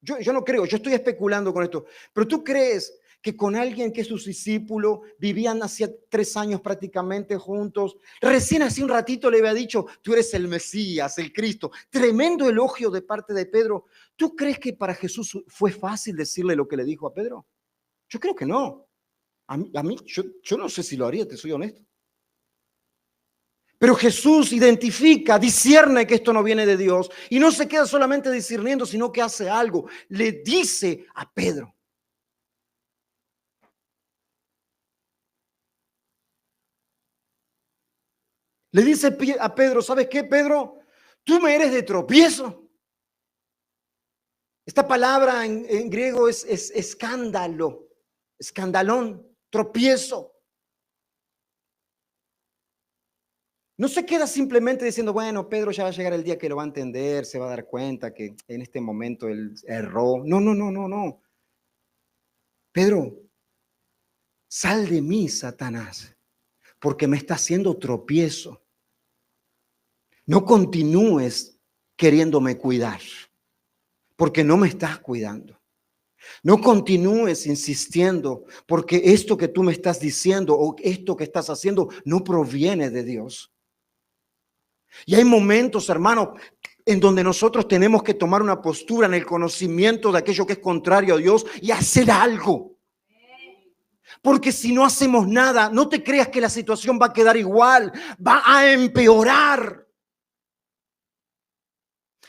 Yo no creo, yo estoy especulando con esto. Pero tú crees que con alguien que es su discípulo, vivían hacía 3 años prácticamente juntos, recién hace un ratito le había dicho, tú eres el Mesías, el Cristo. Tremendo elogio de parte de Pedro. ¿Tú crees que para Jesús fue fácil decirle lo que le dijo a Pedro? Yo creo que no. Yo no sé si lo haría, te soy honesto. Pero Jesús identifica, discierne que esto no viene de Dios y no se queda solamente discerniendo, sino que hace algo. Le dice a Pedro. Le dice a Pedro, ¿sabes qué, Pedro? Tú me eres de tropiezo. Esta palabra en griego es escándalo, escandalón, tropiezo. No se queda simplemente diciendo, bueno, Pedro ya va a llegar el día que lo va a entender, se va a dar cuenta que en este momento él erró. No. Pedro, sal de mí, Satanás, porque me está haciendo tropiezo. No continúes queriéndome cuidar, porque no me estás cuidando. No continúes insistiendo, porque esto que tú me estás diciendo o esto que estás haciendo no proviene de Dios. Y hay momentos, hermano, en donde nosotros tenemos que tomar una postura en el conocimiento de aquello que es contrario a Dios y hacer algo. Porque si no hacemos nada, no te creas que la situación va a quedar igual, va a empeorar.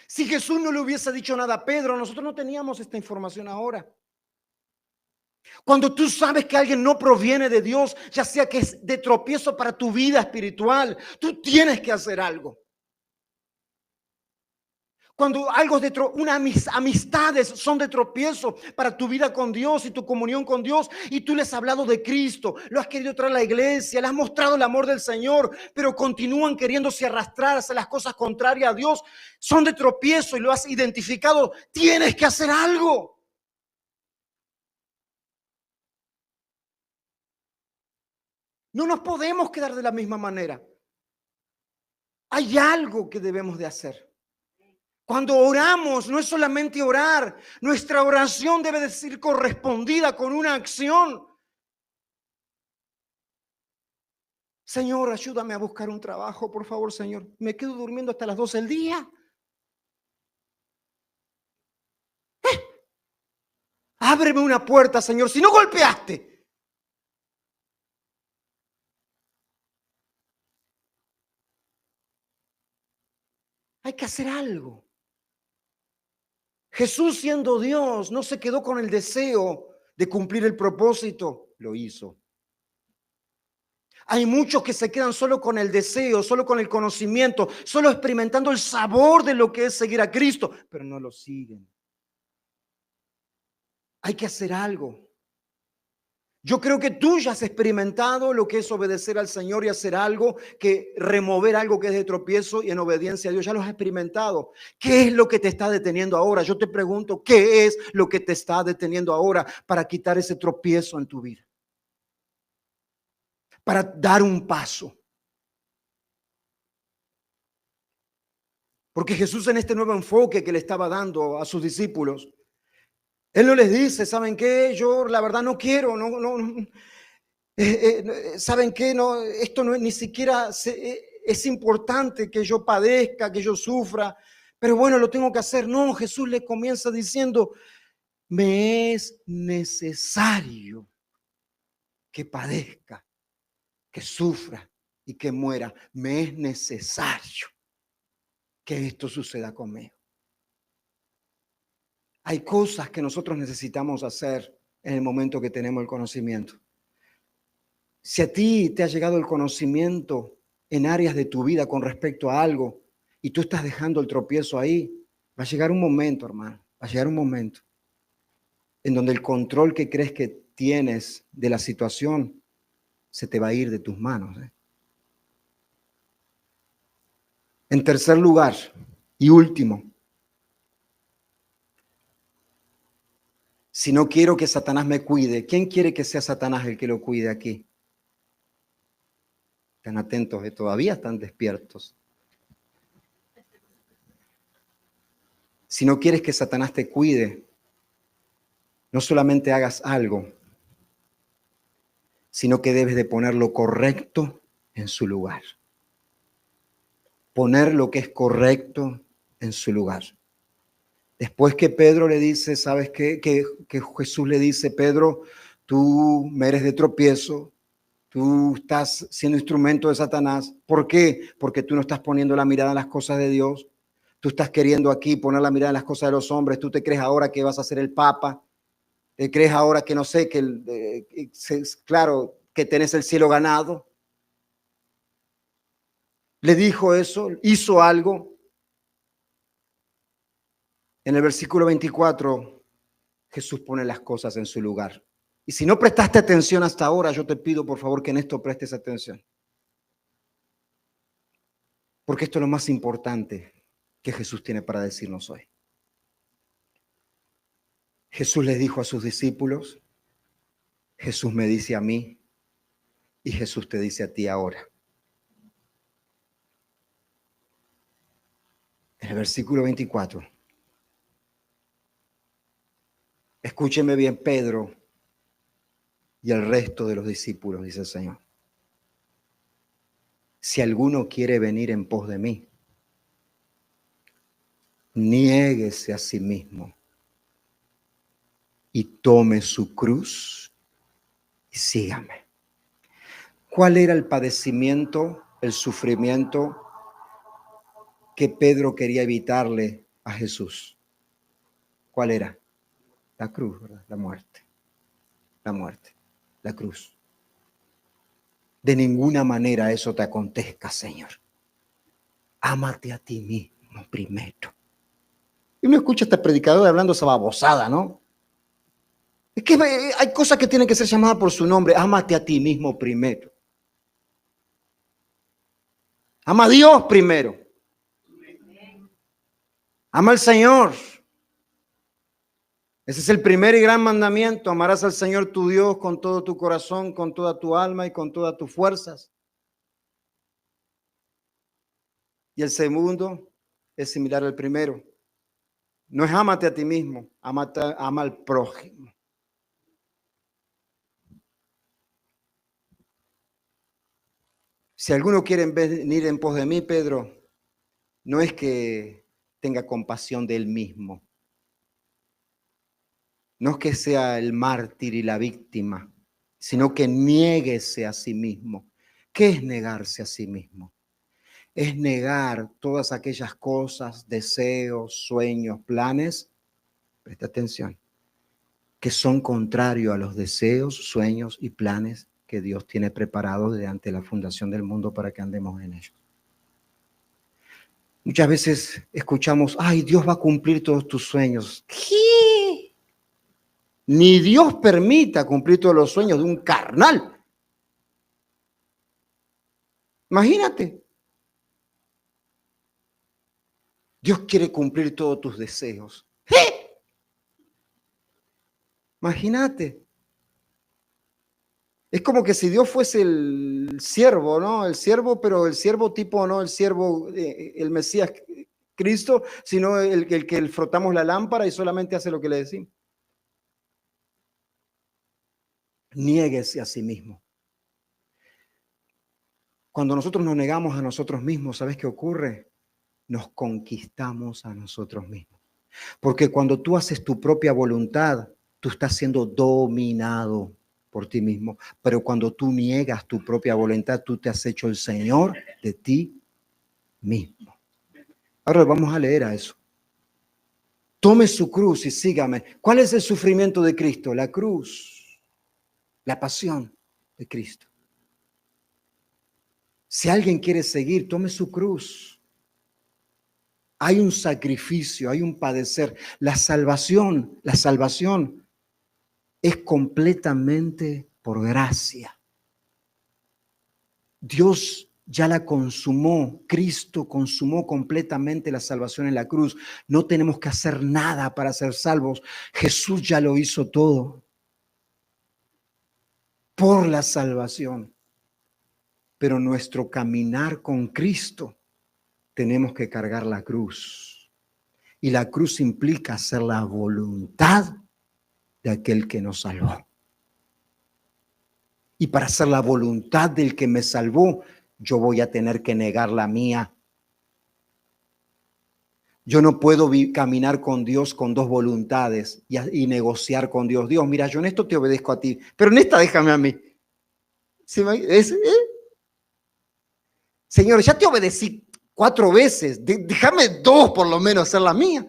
Si Jesús no le hubiese dicho nada a Pedro, nosotros no teníamos esta información ahora. Cuando tú sabes que alguien no proviene de Dios, ya sea que es de tropiezo para tu vida espiritual, tú tienes que hacer algo. Cuando algo es unas amistades son de tropiezo para tu vida con Dios y tu comunión con Dios, y tú les has hablado de Cristo, lo has querido traer a la iglesia, le has mostrado el amor del Señor, pero continúan queriéndose arrastrar hacia las cosas contrarias a Dios, son de tropiezo y lo has identificado, tienes que hacer algo. No nos podemos quedar de la misma manera. Hay algo que debemos de hacer. Cuando oramos, no es solamente orar. Nuestra oración debe de ser correspondida con una acción. Señor, ayúdame a buscar un trabajo, por favor, Señor. Me quedo durmiendo hasta las 12 del día. Ábreme una puerta, Señor, si no golpeaste. Hay que hacer algo. Jesús, siendo Dios, no se quedó con el deseo de cumplir el propósito, lo hizo. Hay muchos que se quedan solo con el deseo, solo con el conocimiento, solo experimentando el sabor de lo que es seguir a Cristo, pero no lo siguen. Hay que hacer algo. Yo creo que tú ya has experimentado lo que es obedecer al Señor y hacer algo, que remover algo que es de tropiezo y en obediencia a Dios. Ya lo has experimentado. ¿Qué es lo que te está deteniendo ahora? Yo te pregunto, ¿qué es lo que te está deteniendo ahora para quitar ese tropiezo en tu vida? Para dar un paso. Porque Jesús, en este nuevo enfoque que le estaba dando a sus discípulos, Él no les dice, ¿saben qué? Yo la verdad no quiero, ¿saben qué? No, esto no es ni siquiera es importante que yo padezca, que yo sufra, pero bueno, lo tengo que hacer. No, Jesús le comienza diciendo, me es necesario que padezca, que sufra y que muera. Me es necesario que esto suceda conmigo. Hay cosas que nosotros necesitamos hacer en el momento que tenemos el conocimiento. Si a ti te ha llegado el conocimiento en áreas de tu vida con respecto a algo y tú estás dejando el tropiezo ahí, va a llegar un momento, hermano, va a llegar un momento en donde el control que crees que tienes de la situación se te va a ir de tus manos. En tercer lugar y último, si no quiero que Satanás me cuide, ¿quién quiere que sea Satanás el que lo cuide aquí? Están atentos, todavía están despiertos. Si no quieres que Satanás te cuide, no solamente hagas algo, sino que debes de poner lo correcto en su lugar. Poner lo que es correcto en su lugar. Después que Pedro le dice, ¿sabes qué? Que Jesús le dice, Pedro, tú me eres de tropiezo, tú estás siendo instrumento de Satanás. ¿Por qué? Porque tú no estás poniendo la mirada en las cosas de Dios. Tú estás queriendo aquí poner la mirada en las cosas de los hombres. Tú te crees ahora que vas a ser el Papa. Te crees ahora que no sé, claro, que tenés el cielo ganado. Le dijo eso, hizo algo. En el versículo 24, Jesús pone las cosas en su lugar. Y si no prestaste atención hasta ahora, yo te pido por favor que en esto prestes atención. Porque esto es lo más importante que Jesús tiene para decirnos hoy. Jesús les dijo a sus discípulos, Jesús me dice a mí y Jesús te dice a ti ahora. En el versículo 24. Escúcheme bien, Pedro y el resto de los discípulos, dice el Señor. Si alguno quiere venir en pos de mí, niéguese a sí mismo y tome su cruz y sígame. ¿Cuál era el padecimiento, el sufrimiento que Pedro quería evitarle a Jesús? ¿Cuál era? La cruz, ¿verdad? La muerte, la cruz. De ninguna manera eso te acontezca, Señor. Ámate a ti mismo primero. Y uno escucha a este predicador hablando esa babosada, ¿no? Es que hay cosas que tienen que ser llamadas por su nombre. Ámate a ti mismo primero. Ama a Dios primero. Ama al Señor. Ese es el primer y gran mandamiento. Amarás al Señor tu Dios con todo tu corazón, con toda tu alma y con todas tus fuerzas. Y el segundo es similar al primero. No es ámate a ti mismo, ama al prójimo. Si alguno quiere venir en pos de mí, Pedro, no es que tenga compasión de él mismo. No es que sea el mártir y la víctima, sino que niéguese a sí mismo. ¿Qué es negarse a sí mismo? Es negar todas aquellas cosas, deseos, sueños, planes, presta atención, que son contrarios a los deseos, sueños y planes que Dios tiene preparados desde antes de la fundación del mundo para que andemos en ellos. Muchas veces escuchamos, ay, Dios va a cumplir todos tus sueños. ¿Qué? Ni Dios permita cumplir todos los sueños de un carnal. Imagínate. Dios quiere cumplir todos tus deseos. Imagínate. Es como que si Dios fuese el siervo, ¿no? El siervo, pero el siervo tipo, no el siervo, el Mesías Cristo, sino el que frotamos la lámpara y solamente hace lo que le decimos. Niéguese a sí mismo. Cuando nosotros nos negamos a nosotros mismos, ¿sabes qué ocurre? Nos conquistamos a nosotros mismos. Porque cuando tú haces tu propia voluntad, tú estás siendo dominado por ti mismo. Pero cuando tú niegas tu propia voluntad, tú te has hecho el Señor de ti mismo. Ahora vamos a leer a eso. Tome su cruz y sígame. ¿Cuál es el sufrimiento de Cristo? La cruz, la pasión de Cristo. Si alguien quiere seguir, tome su cruz. Hay un sacrificio, hay un padecer. La salvación es completamente por gracia. Dios ya la consumó, Cristo consumó completamente la salvación en la cruz. No tenemos que hacer nada para ser salvos. Jesús ya lo hizo todo por la salvación. Pero nuestro caminar con Cristo, tenemos que cargar la cruz. Y la cruz implica hacer la voluntad de aquel que nos salvó. Y para hacer la voluntad del que me salvó, yo voy a tener que negar la mía. Yo no puedo caminar con Dios con dos voluntades y negociar con Dios. Dios, mira, yo en esto te obedezco a ti, pero en esta déjame a mí. Señor, ya te obedecí 4 veces, déjame 2 por lo menos hacer la mía.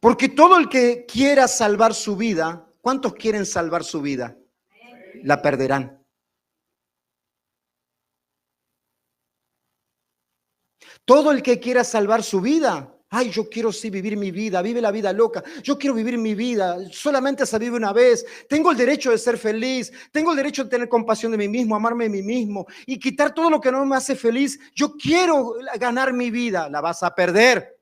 Porque todo el que quiera salvar su vida, ¿cuántos quieren salvar su vida? La perderán. Todo el que quiera salvar su vida, ay, yo quiero sí vivir mi vida, vive la vida loca, yo quiero vivir mi vida, solamente se vive una vez, tengo el derecho de ser feliz, tengo el derecho de tener compasión de mí mismo, amarme a mí mismo y quitar todo lo que no me hace feliz, yo quiero ganar mi vida, la vas a perder.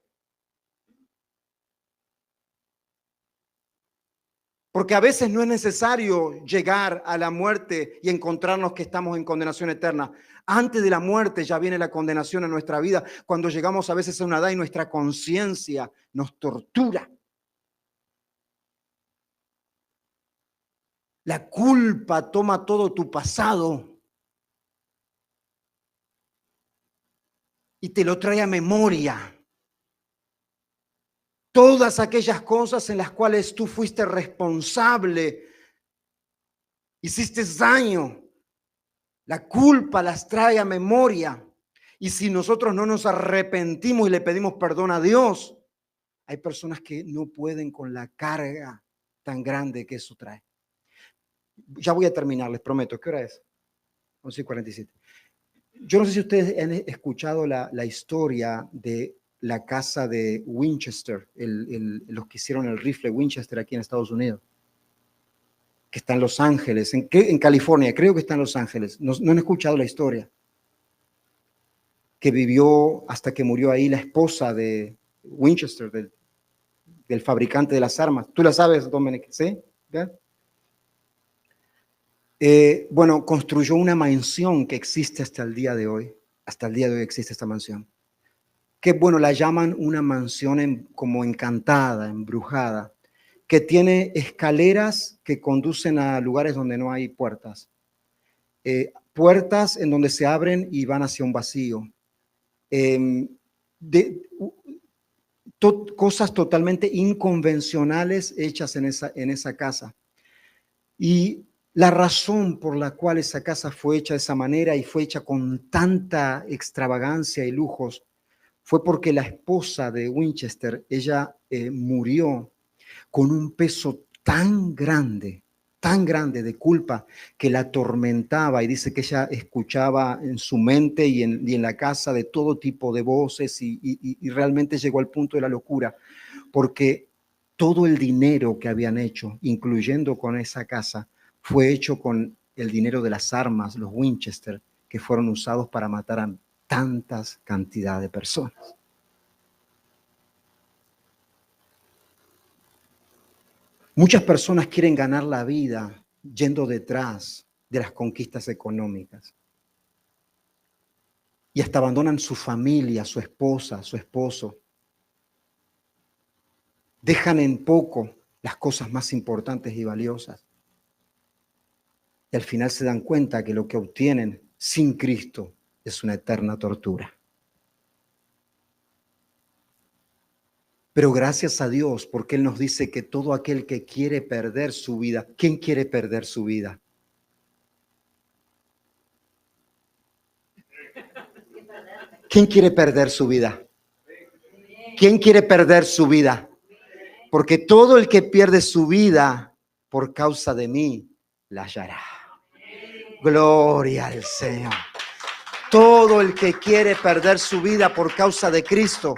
Porque a veces no es necesario llegar a la muerte y encontrarnos que estamos en condenación eterna. Antes de la muerte ya viene la condenación en nuestra vida, cuando llegamos a veces a una edad y nuestra conciencia nos tortura. La culpa toma todo tu pasado y te lo trae a memoria. Todas aquellas cosas en las cuales tú fuiste responsable, hiciste daño, la culpa las trae a memoria. Y si nosotros no nos arrepentimos y le pedimos perdón a Dios, hay personas que no pueden con la carga tan grande que eso trae. Ya voy a terminar, les prometo. ¿Qué hora es? 11:47. Yo no sé si ustedes han escuchado la historia de la casa de Winchester, los que hicieron el rifle Winchester aquí en Estados Unidos, que está en Los Ángeles, en California, creo que está en Los Ángeles. No han escuchado la historia. Que vivió hasta que murió ahí la esposa de Winchester, del fabricante de las armas. ¿Tú la sabes, Dominic? ¿Sí? ¿Ya? Bueno, construyó una mansión que existe hasta el día de hoy. Hasta el día de hoy existe esta mansión. Que bueno, la llaman una mansión como encantada, embrujada, que tiene escaleras que conducen a lugares donde no hay puertas. Puertas en donde se abren y van hacia un vacío. Cosas totalmente inconvencionales hechas en esa casa. Y la razón por la cual esa casa fue hecha de esa manera y fue hecha con tanta extravagancia y lujos fue porque la esposa de Winchester, ella murió con un peso tan grande de culpa que la atormentaba, y dice que ella escuchaba en su mente y en la casa de todo tipo de voces y realmente llegó al punto de la locura, porque todo el dinero que habían hecho, incluyendo con esa casa, fue hecho con el dinero de las armas, los Winchester, que fueron usados para matar a tantas cantidad de personas. Muchas personas quieren ganar la vida yendo detrás de las conquistas económicas y hasta abandonan su familia, su esposa, su esposo. Dejan en poco las cosas más importantes y valiosas. Y al final se dan cuenta que lo que obtienen sin Cristo es una eterna tortura. Pero gracias a Dios, porque Él nos dice que todo aquel que quiere perder su vida, ¿quién quiere perder su vida? ¿Quién quiere perder su vida? ¿Quién quiere perder su vida? Porque todo el que pierde su vida por causa de mí, la hallará. Gloria al Señor. Todo el que quiere perder su vida por causa de Cristo,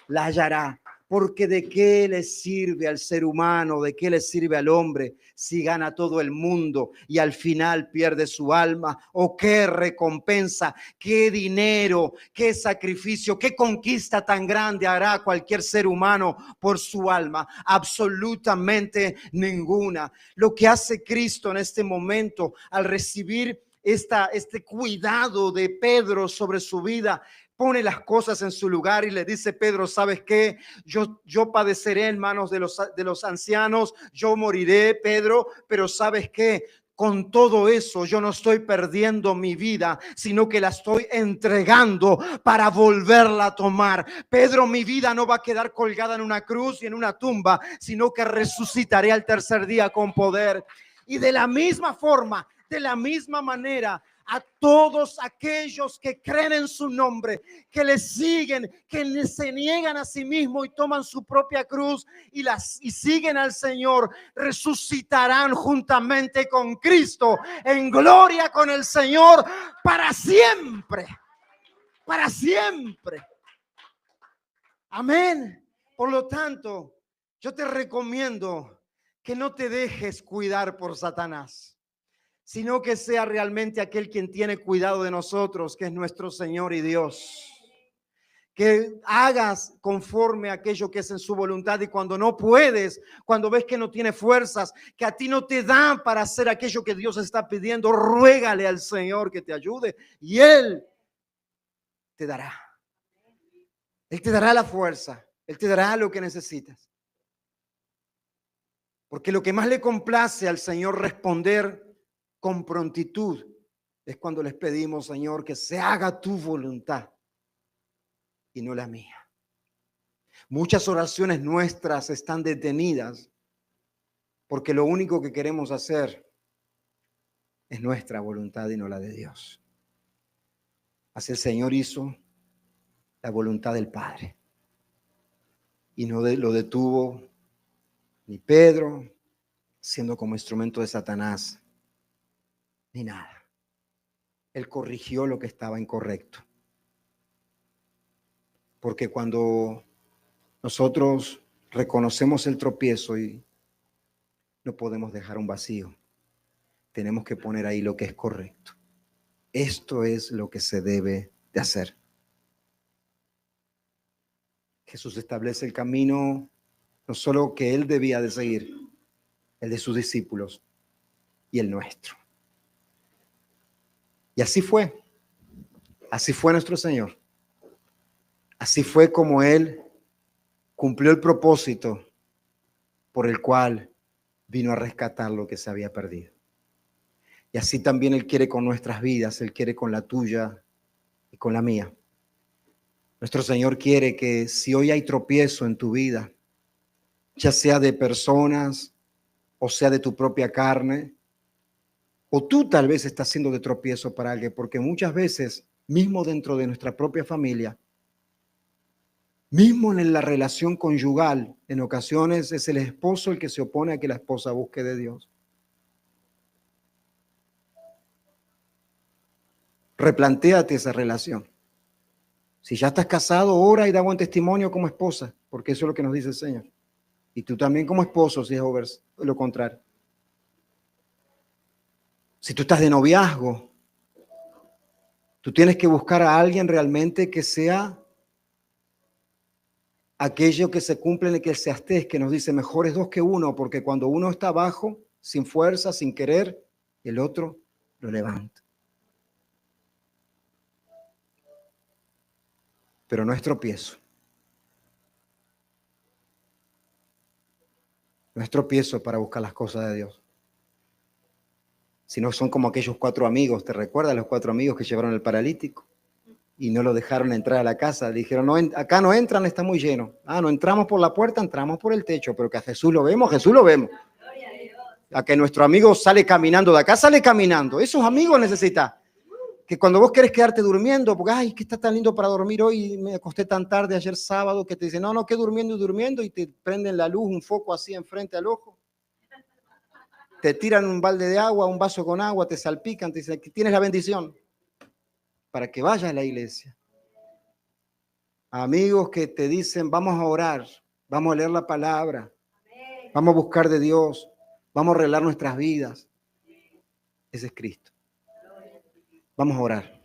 la hallará. Porque ¿de qué le sirve al ser humano, de qué le sirve al hombre si gana todo el mundo y al final pierde su alma? ¿O qué recompensa, qué dinero, qué sacrificio, qué conquista tan grande hará cualquier ser humano por su alma? Absolutamente ninguna. Lo que hace Cristo en este momento al recibir este cuidado de Pedro sobre su vida, pone las cosas en su lugar y le dice: Pedro, ¿sabes qué? Yo padeceré en manos de los ancianos, yo moriré, Pedro, pero ¿sabes qué? Con todo eso yo no estoy perdiendo mi vida, sino que la estoy entregando para volverla a tomar. Pedro, mi vida no va a quedar colgada en una cruz y en una tumba, sino que resucitaré al tercer día con poder. Y de la misma forma, de la misma manera, a todos aquellos que creen en su nombre, que le siguen, que se niegan a sí mismos y toman su propia cruz y siguen al Señor, resucitarán juntamente con Cristo en gloria con el Señor para siempre. Para siempre. Amén. Por lo tanto, yo te recomiendo que no te dejes cuidar por Satanás, sino que sea realmente aquel quien tiene cuidado de nosotros, que es nuestro Señor y Dios. Que hagas conforme a aquello que es en su voluntad, y cuando no puedes, cuando ves que no tiene fuerzas, que a ti no te dan para hacer aquello que Dios está pidiendo, ruégale al Señor que te ayude y Él te dará. Él te dará la fuerza, Él te dará lo que necesitas. Porque lo que más le complace al Señor responder con prontitud es cuando les pedimos: Señor, que se haga tu voluntad y no la mía. Muchas oraciones nuestras están detenidas porque lo único que queremos hacer es nuestra voluntad y no la de Dios. Así el Señor hizo la voluntad del Padre y no lo detuvo ni Pedro siendo como instrumento de Satanás, ni nada. Él corrigió lo que estaba incorrecto. Porque cuando nosotros reconocemos el tropiezo y no podemos dejar un vacío, tenemos que poner ahí lo que es correcto. Esto es lo que se debe de hacer. Jesús establece el camino, no solo que Él debía de seguir, el de sus discípulos y el nuestro. Y así fue nuestro Señor. Así fue como Él cumplió el propósito por el cual vino a rescatar lo que se había perdido. Y así también Él quiere con nuestras vidas, Él quiere con la tuya y con la mía. Nuestro Señor quiere que si hoy hay tropiezo en tu vida, ya sea de personas o sea de tu propia carne, o tú tal vez estás siendo de tropiezo para alguien, porque muchas veces, mismo dentro de nuestra propia familia, mismo en la relación conyugal, en ocasiones es el esposo el que se opone a que la esposa busque de Dios. Replantéate esa relación. Si ya estás casado, ora y da buen testimonio como esposa, porque eso es lo que nos dice el Señor. Y tú también como esposo, si es lo contrario. Si tú estás de noviazgo, tú tienes que buscar a alguien realmente que sea aquello que se cumple en el que se estés, que nos dice mejor es dos que uno, porque cuando uno está abajo, sin fuerza, sin querer, el otro lo levanta. Pero no es tropiezo. No es tropiezo para buscar las cosas de Dios. Si no son como aquellos 4 amigos, ¿te recuerdas los 4 amigos que llevaron al paralítico? Y no lo dejaron entrar a la casa. Dijeron, no, acá no entran, está muy lleno. No entramos por la puerta, entramos por el techo, pero que a Jesús lo vemos. A que nuestro amigo sale caminando de acá, sale caminando. Esos amigos necesitas. Que cuando vos querés quedarte durmiendo, porque, ay, que está tan lindo para dormir hoy, me acosté tan tarde ayer sábado, que te dicen, no, que durmiendo, y te prenden la luz, un foco así enfrente al ojo. Te tiran un balde de agua, un vaso con agua, te salpican, te dicen que tienes la bendición para que vayas a la iglesia. Amigos que te dicen, vamos a orar, vamos a leer la palabra, vamos a buscar de Dios, vamos a arreglar nuestras vidas. Ese es Cristo. Vamos a orar.